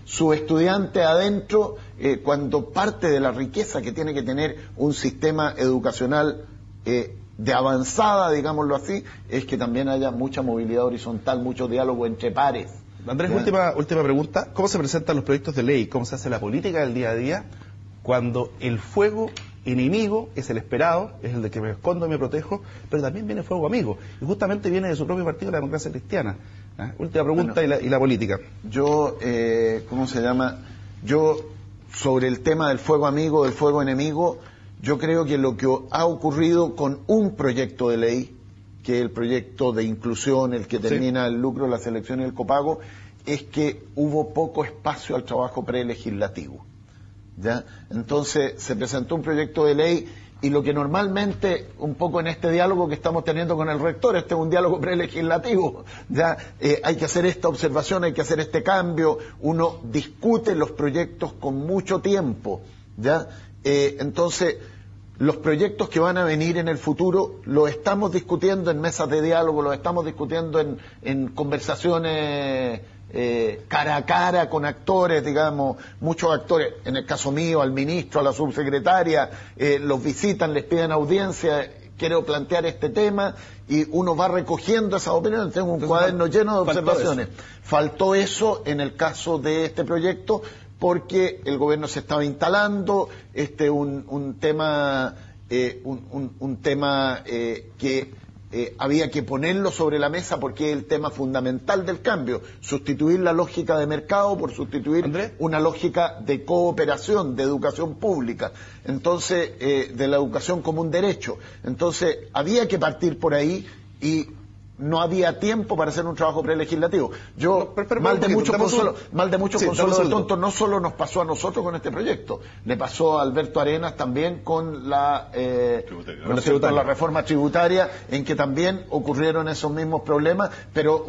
sus estudiantes adentro cuando parte de la riqueza que tiene que tener un sistema educacional de avanzada, digámoslo así, es que también haya mucha movilidad horizontal, mucho diálogo entre pares. Andrés, última pregunta. ¿Cómo se presentan los proyectos de ley? ¿Cómo se hace la política del día a día cuando el fuego enemigo es el esperado, es el de que me escondo y me protejo, pero también viene fuego amigo? Y justamente viene de su propio partido, la Democracia Cristiana. Última pregunta, bueno, y la política. Yo, Yo, sobre el tema del fuego amigo, del fuego enemigo, yo creo que lo que ha ocurrido con un proyecto de ley, que es el proyecto de inclusión, el que termina el lucro, la selección y el copago, es que hubo poco espacio al trabajo prelegislativo. ¿Ya? Entonces se presentó un proyecto de ley y lo que normalmente, un poco en este diálogo que estamos teniendo con el rector, este es un diálogo prelegislativo, ¿ya? Hay que hacer esta observación, hay que hacer este cambio, uno discute los proyectos con mucho tiempo, ¿ya? Entonces, los proyectos que van a venir en el futuro los estamos discutiendo en mesas de diálogo, los estamos discutiendo en conversaciones cara a cara con actores, digamos, muchos actores, en el caso mío, al ministro, a la subsecretaria, los visitan, les piden audiencia, quiero plantear este tema, y uno va recogiendo esas opiniones. Tengo un cuaderno lleno de observaciones. Faltó eso en el caso de este proyecto, porque el gobierno se estaba instalando, un tema que había que ponerlo sobre la mesa porque es el tema fundamental del cambio, sustituir la lógica de mercado por sustituir una lógica de cooperación, de educación pública, entonces de la educación como un derecho. Entonces había que partir por ahí y no había tiempo para hacer un trabajo prelegislativo. Mal de mucho consuelo del tonto, no solo nos pasó a nosotros con este proyecto, le pasó a Alberto Arenas también con la reforma tributaria, en que también ocurrieron esos mismos problemas, pero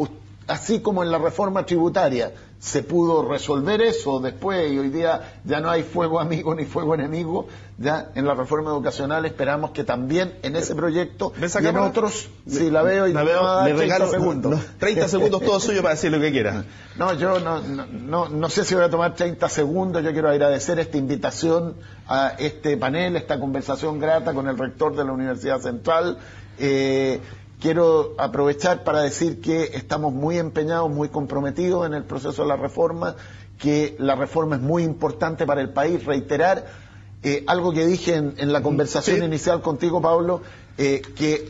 así como en la reforma tributaria se pudo resolver eso después y hoy día ya no hay fuego amigo ni fuego enemigo, ya en la reforma educacional esperamos que también en ese proyecto y en otros, si la veo y me va a dar 30 segundos. 30 segundos todo suyo para decir lo que quiera. No, yo no sé si voy a tomar 30 segundos, yo quiero agradecer esta invitación a este panel, esta conversación grata con el rector de la Universidad Central. Quiero aprovechar para decir que estamos muy empeñados, muy comprometidos en el proceso de la reforma, que la reforma es muy importante para el país. Reiterar algo que dije en la conversación inicial contigo, Pablo, que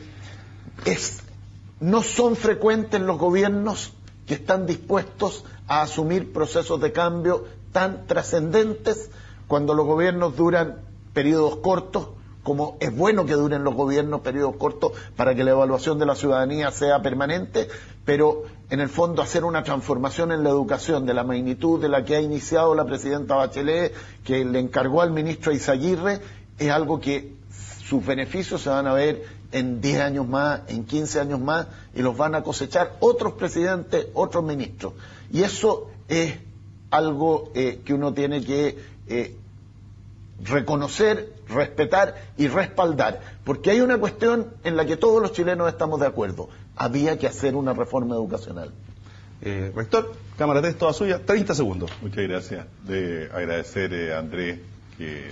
no son frecuentes los gobiernos que están dispuestos a asumir procesos de cambio tan trascendentes cuando los gobiernos duran periodos cortos, como es bueno que duren los gobiernos periodos cortos para que la evaluación de la ciudadanía sea permanente, pero en el fondo hacer una transformación en la educación de la magnitud de la que ha iniciado la presidenta Bachelet, que le encargó al ministro Izaguirre, es algo que sus beneficios se van a ver en 10 años más, en 15 años más, y los van a cosechar otros presidentes, otros ministros. Y eso es algo que uno tiene que reconocer, respetar y respaldar, porque hay una cuestión en la que todos los chilenos estamos de acuerdo: había que hacer una reforma educacional. Rector, cámara 3, toda suya, 30 segundos. Muchas gracias. De agradecer a Andrés que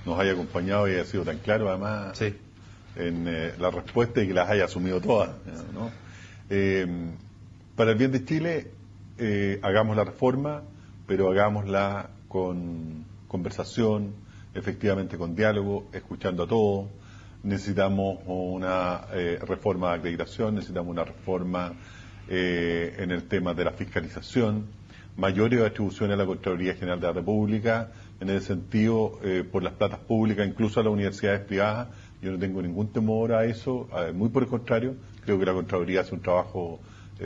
nos haya acompañado y haya sido tan claro además en la respuesta y que las haya asumido todas, ¿no? Para el bien de Chile, hagamos la reforma, pero hagámosla con conversación, efectivamente con diálogo, escuchando a todos. Necesitamos una reforma de acreditación, necesitamos una reforma en el tema de la fiscalización, mayores atribuciones a la Contraloría General de la República, en ese sentido, por las platas públicas, incluso a las universidades privadas. Yo no tengo ningún temor a eso, muy por el contrario, creo que la Contraloría hace un trabajo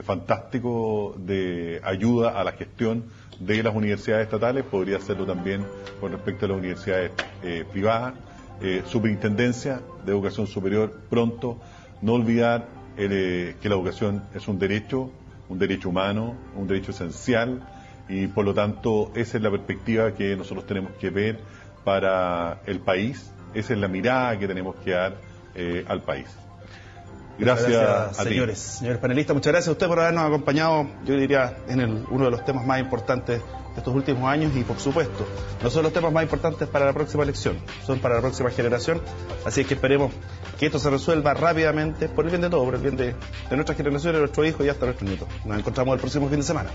fantástico de ayuda a la gestión de las universidades estatales, podría hacerlo también con respecto a las universidades privadas. Superintendencia de Educación Superior, pronto, no olvidar que la educación es un derecho un derecho humano, un derecho esencial, y por lo tanto esa es la perspectiva que nosotros tenemos que ver para el país, esa es la mirada que tenemos que dar al país. Gracias a señores panelistas, muchas gracias a usted por habernos acompañado, yo diría, en uno de los temas más importantes de estos últimos años, y por supuesto, no son los temas más importantes para la próxima elección, son para la próxima generación, así que esperemos que esto se resuelva rápidamente, por el bien de todos, por el bien de nuestra generación, de nuestros hijos y hasta nuestros nietos. Nos encontramos el próximo fin de semana.